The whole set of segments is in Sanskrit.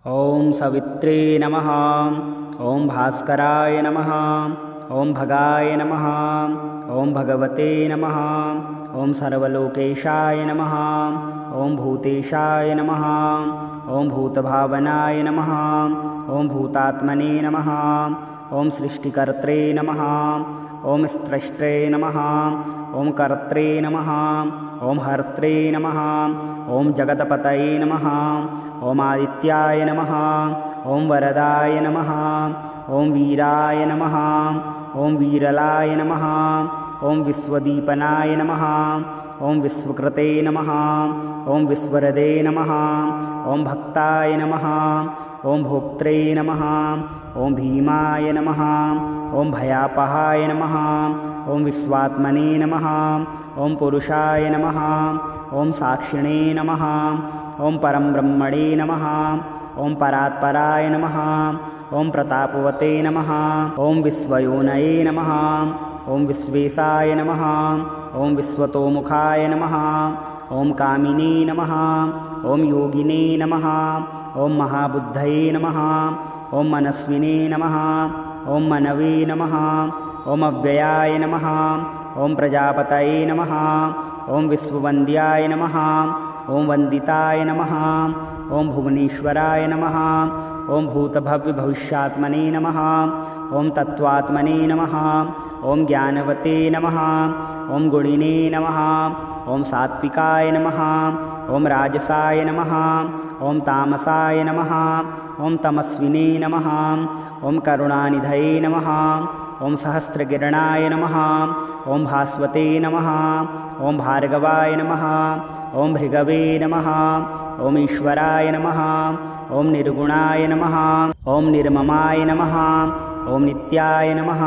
ॐ सवित्रे नमः। ॐ भास्कराय नमः। ॐ भगाय नमः। ॐ भगवते नमः। ॐ सर्वलोकेशाय नमः। ॐ भूतेशाय नमः। ॐ भूतभावनाय नमः। ॐ भूतात्मने नमः। ॐ सृष्टिकर्त्रे नमः। ॐ स्रष्टे नमः। ॐ कर्त्रे नमः। ॐ हर्त्रे नमः। ॐ जगतपतये नमः। ॐ आदित्याय नमः। ॐ वरदाय नमः। ॐ वीराय नमः। ॐ वीरलाय नमः। ॐ विश्वदीपनाय नमः। ॐ विश्वकृते नमः। ॐ विश्वरदे नमः। ॐ भक्ताय नमः। ॐ भोक्त्रे नमः। ॐ भीमाय नमः। ॐ भयापहाय नमः। ॐ विश्वात्मने नमः। ॐ पुरुषाय नमः। ॐ साक्षिणे नमः। ॐ परं ब्रह्मणे नमः। ॐ परात्पराय नमः। ॐ प्रतापवते नमः। ॐ विश्वयोनये नमः। ॐ विश्वेशाय नमः। ॐ विश्वतोमुखाय नमः। ॐ कामिने नमः। ॐ योगिने नमः। ॐ महाबुद्धये नमः। ॐ मनस्विने नमः। ॐ मनवे नमः। ॐ अव्ययाय नमः। ॐ प्रजापतये नमः। ॐ विश्ववन्द्याय नमः। ॐ वन्दिताय नमः। ॐ भुवनेश्वराय नमः। ॐ भूतभव्यभविष्यात्मने नमः। ॐ तत्त्वात्मने नमः। ॐ ज्ञानवते नमः। ॐ गुणिने नमः। ॐ सात्विकाय नमः। ॐ राजसाय नमः। ॐ तामसाय नमः। ॐ तमस्विने नमः। ॐ करुणानिधये नमः। ॐ सहस्रकिरणाय नमः। ॐ भास्वते नमः। ॐ भार्गवाय नमः। ॐ भृगवे नमः। ॐ ईश्वराय नमः। ॐ निर्गुणाय नमः। ॐ निर्ममाय नमः। ॐ नित्याय नमः।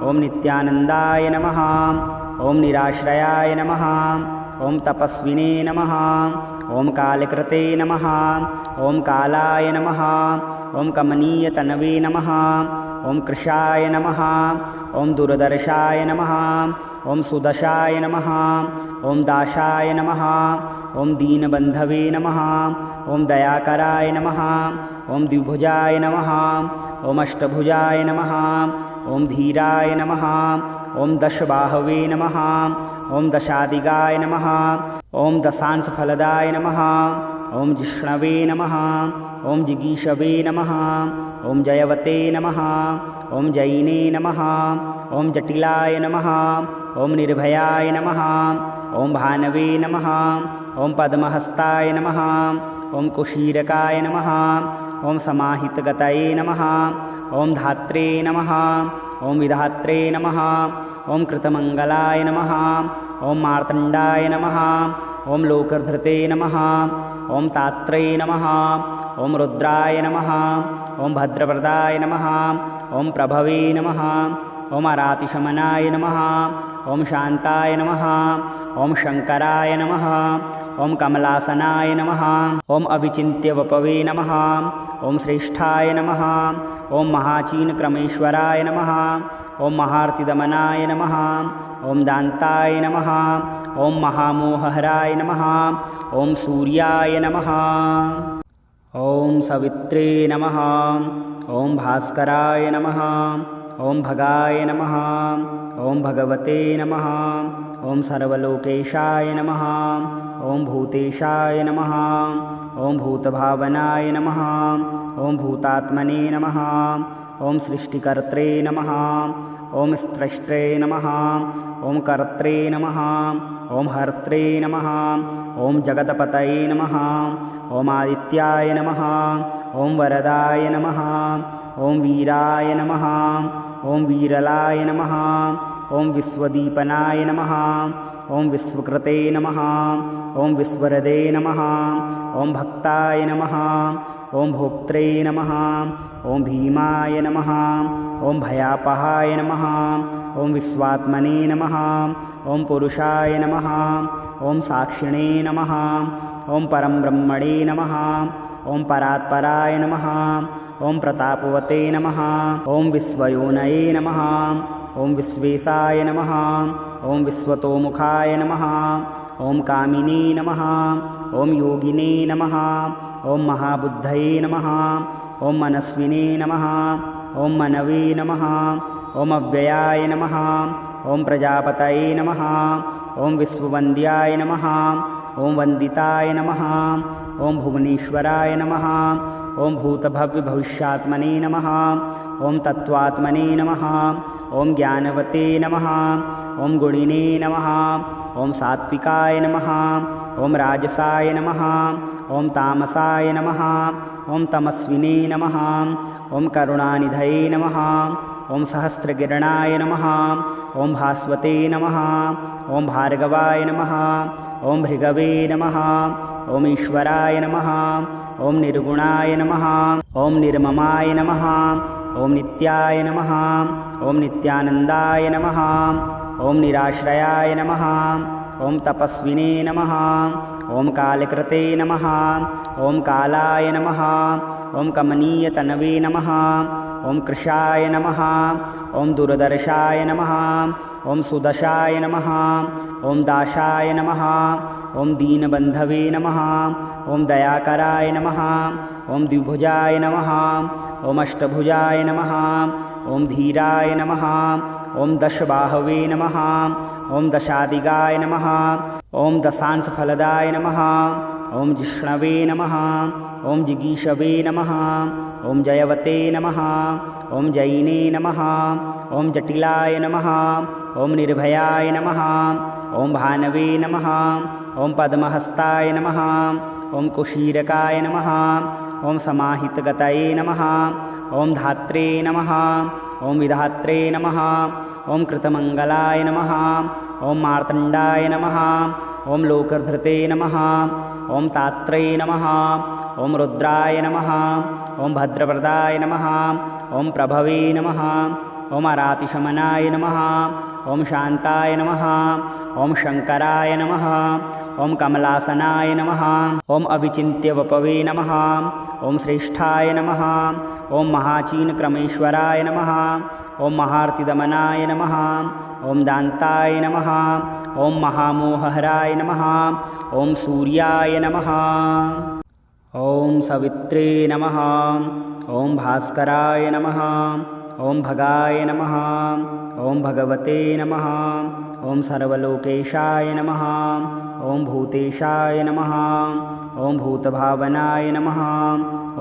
ॐ नित्यानन्दाय नमः। ॐ निराश्रयाय नमः। ॐ तपस्विने नमः। ॐ कालकृते नमः। ॐ कालाय नमः। ॐ कमनीयतनवे नमः। ॐ कृशाय नमः। ॐ दूरदर्शाय नमः। ॐ सुदशाय नमः। ॐ दाशाय नमः। ॐ दीनबन्धवे नमः। ॐ दयाकराय नमः। ॐ द्विभुजाय नमः। ॐ अष्टभुजाय नमः। ॐ धीराय नमः। ॐ दशबाहवे नमः। ॐ दशादिगाय नमः। ॐ दशांशफलदाय नमः। ॐ जिष्णवे नमः। ॐ जिगीषवे नमः। ॐ जयवते नमः। ॐ जयिने नमः। ॐ जटिलाय नमः। ॐ निर्भयाय नमः। ॐ भानवे नमः। ॐ पद्महस्ताय नमः। ॐ कुशीरकाय नमः। ॐ समाहितगतये नमः। ॐ धात्रे नमः। ॐ विधात्रे नमः। ॐ कृतमङ्गलाय नमः। ॐ मार्तण्डाय नमः। ॐ लोकधृते नमः। ॐ तात्रे नमः। ॐ रुद्राय नमः। ॐ भद्रप्रदाय नमः। ॐ प्रभवे नमः। ॐ अरातिशमनाय नमः। ॐ शान्ताय नमः। ॐ शङ्कराय नमः। ॐ कमलासनाय नमः। ॐ अविचिन्त्यवपवे नमः। ॐ श्रेष्ठाय नमः। ॐ महाचीनक्रमेश्वराय नमः। ॐ महार्तिदमनाय नमः। ॐ दान्ताय नमः। ॐ महामोहहराय नमः। ॐ सूर्याय नमः। ॐ सवित्रे नमः। ॐ भास्कराय नमः। ॐ भगाय नमः। ॐ भगवते नमः। ॐ सर्वलोकेशाय नमः। ॐ भूतेशाय नमः। ॐ भूतभावनाय नमः। ॐ भूतात्मने नमः। ॐ सृष्टिकर्त्रे नमः। ॐ स्रष्टे नमः। ॐ कर्त्रे नमः। ॐ हर्त्रे नमः। ॐ जगतपतये नमः। ॐ आदित्याय नमः। ॐ वरदाय नमः। ॐ वीराय नमः। ॐ वीरलाय नमः। ॐ विश्वदीपनाय नमः। ॐ विश्वकृते नमः। ॐ विश्वरदे नमः। ॐ भक्ताय नमः। ॐ भोक्त्रे नमः। ॐ भीमाय नमः। ॐ भयापहाय नमः। ॐ विश्वात्मने नमः। ॐ पुरुषाय नमः। ॐ साक्षिणे नमः। ॐ परं ब्रह्मणे नमः। ॐ परात्पराय नमः। ॐ प्रतापवते नमः। ॐ विश्वयोनये नमः। ॐ विश्वेशाय नमः। ॐ विश्वतोमुखाय नमः। ॐ कामिनी नमः ॐ योगिने नमः ॐ महाबुद्धये नमः ॐ मनस्विने नमः ॐ मनवे नमः ॐ अव्ययाय नमः ॐ प्रजापतये नमः ॐ विश्ववन्द्याय नमः ॐ वन्दिताय नमः ॐ भुवनेश्वराय नमः ॐ भूतभव्यभविष्यात्मने नमः ॐ तत्त्वात्मने नमः ॐ ज्ञानवते नमः ॐ गुणिने नमः ॐ सात्विकाय नमः ॐ राजसाय नमः ॐ तामसाय नमः ॐ तमस्विने नमः ॐ करुणानिधये नमः ॐ सहस्रगिरणाय नमः ॐ भास्वते नमः ॐ भार्गवाय नमः ॐ भृगवे नमः ॐ ईश्वराय नमः ॐ निर्गुणाय नमः ॐ निर्ममाय नमः ॐ नित्याय नमः ॐ नित्यानन्दाय नमः ॐ निराश्रयाय नमः ॐ तपस्विने नमः ॐ कालकृते नमः ॐ कालाय नमः ॐ कमनीयतनवे नमः ॐ कृशाय नमः ॐ दूरदर्शाय नमः ॐ सुदशाय नमः ॐ दाशाय नमः ॐ दीनबन्धवे नमः ॐ दयाकराय नमः ॐ द्विभुजाय नमः ॐ अष्टभुजाय नमः ॐ धीराय नमः ॐ दशबाहवे नमः ॐ दशादिगाय नमः ॐ दशांशफलदाय नमः ॐ जिष्णवे नमः ॐ जिगीषवे नमः ॐ जयवते नमः ॐ जयिने नमः ॐ जटिलाय नमः ॐ निर्भयाय नमः ॐ भानवे नमः ॐ पद्महस्ताय नमः ॐ कुशीरकाय नमः ॐ समाहितगतये नमः ॐ धात्रे नमः ॐ विधात्रे नमः ॐ कृतमङ्गलाय नमः ॐ मार्तण्डाय नमः ॐ लोकधृते नमः ॐ तात्रे नमः ॐ रुद्राय नमः ॐ भद्रप्रदाय नमः ॐ प्रभवे नमः ॐ अरातिशमनाय नमः ॐ शान्ताय नमः ॐ शङ्कराय नमः ॐ कमलासनाय नमः ॐ अविचिन्त्यवपवे नमः ॐ श्रेष्ठाय नमः ॐ महाचीनक्रमेश्वराय नमः ॐ महार्तिदमनाय नमः ॐ दान्ताय नमः ॐ महामोहहराय नमः ॐ सूर्याय नमः ॐ सवित्रे नमः ॐ भास्कराय नमः ॐ भगाय नमः ॐ भगवते नमः ॐ सर्वलोकेशाय नमः ॐ भूतेशाय नमः ॐ भूतभावनाय नमः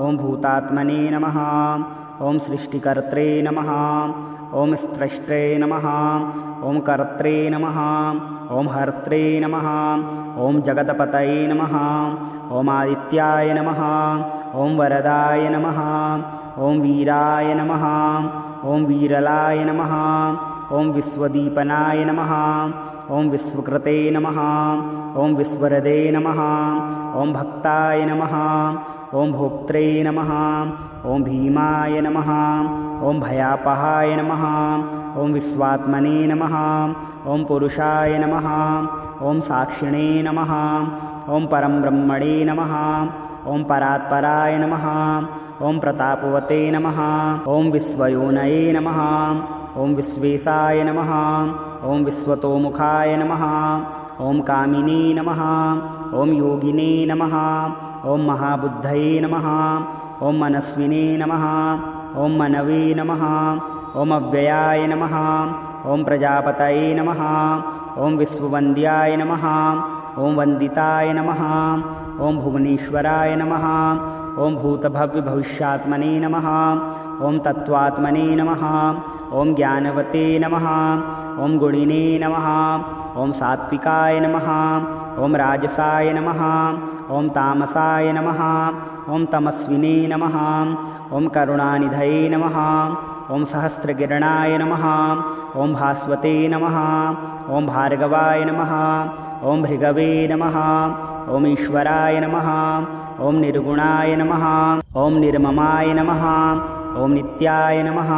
ॐ भूतात्मने नमः ॐ सृष्टिकर्त्रे नमः ॐ स्रष्टे नमः ॐ कर्त्रे नमः ॐ हर्त्रे नमः ॐ जगतपतये नमः ॐ आदित्याय नमः ॐ वरदाय नमः ॐ वीराय नमः ॐ वीरलाय नमः ॐ विश्वदीपनाय नमः ॐ विश्वकृते नमः ॐ विश्वरदे नमः ॐ भक्ताय नमः ॐ भोक्त्रे नमः ॐ भीमाय नमः ॐ भयापहाय नमः ॐ विश्वात्मने नमः ॐ पुरुषाय नमः ॐ साक्षिणे नमः ॐ परमब्रह्मणे नमः ॐ परात्पराय नमः ॐ प्रतापवते नमः ॐ विश्वयोनये नमः ॐ विश्वेशाय नमः ॐ विश्वतोमुखाय नमः ॐ कामिने नमः ॐ योगिने नमः ॐ महाबुद्धये नमः ॐ मनस्विने नमः ॐ मनवे नमः ॐ अव्ययाय नमः ॐ प्रजापतये नमः ॐ विश्ववन्द्याय नमः ॐ वन्दिताय नमः ॐ भुवनेश्वराय नमः ॐ भूतभव्यभविष्यात्मने नमः ॐ तत्त्वात्मने नमः ॐ ज्ञानवते नमः ॐ गुणिने नमः ॐ सात्विकाय नमः ॐ राजसाय नमः ॐ तामसाय नमः ॐ तमस्विने नमः ॐ करुणानिधये नमः ॐ सहस्रगिरणाय नमः ॐ भास्वते नमः ॐ भार्गवाय नमः ॐ भृगवे नमः ॐ ईश्वराय नमः ॐ निर्गुणाय नमः ॐ निर्ममाय नमः ॐ नित्याय नमः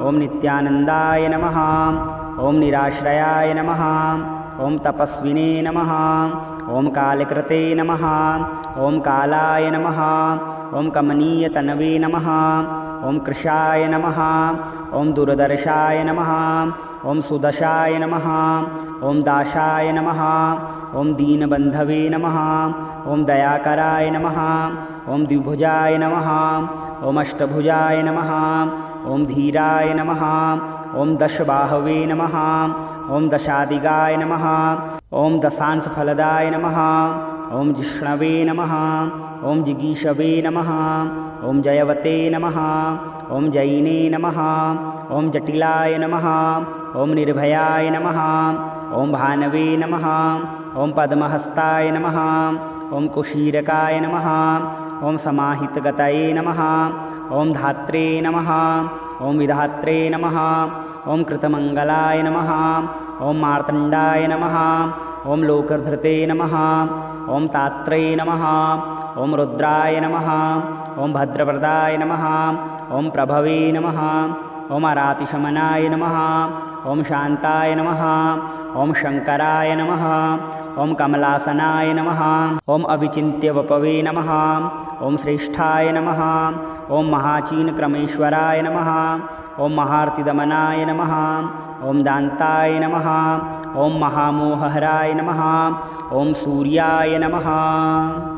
ॐ नित्यानन्दाय नमः ॐ निराश्रयाय नमः ॐ तपस्विने नमः ॐ कालकृते नमः ॐ कालाय नमः ॐ कमनीयतनवे नमः ॐ कृशाय नमः ॐ दूरदर्शाय नमः ॐ सुदशाय नमः ॐ दाशाय नमः ॐ दीनबन्धवे नमः ॐ दयाकराय नमः ॐ द्विभुजाय नमः ॐ अष्टभुजाय नमः ॐ धीराय नमः ॐ दशबाहवे नमः ॐ दशादिगाय नमः ॐ दशांशफलदाय नमः ॐ जिष्णवे नमः ॐ जिगीषवे नमः ॐ जयवते नमः ॐ जयिने नमः ॐ जटिलाय नमः ॐ निर्भयाय नमः ॐ भानवे नमः ॐ पद्महस्ताय नमः ॐ कुशीरकाय नमः ॐ समाहितगतये नमः ॐ धात्रे नमः ॐ विधात्रे नमः ॐ कृतमङ्गलाय नमः ॐ मार्तण्डाय नमः ॐ लोकधृते नमः ॐ तात्रे नमः ॐ रुद्राय नमः ॐ भद्रप्रदाय नमः ॐ प्रभवे नमः ॐ अरातिशमनाय नमः ॐ शान्ताय नमः ॐ शङ्कराय नमः ॐ कमलासनाय नमः ॐ अविचिन्त्यवपवे नमः ॐ श्रेष्ठाय नमः ॐ महाचीनक्रमेश्वराय नमः ॐ महार्तिदमनाय नमः ॐ दान्ताय नमः ॐ महामोहहराय नमः ॐ सूर्याय नमः।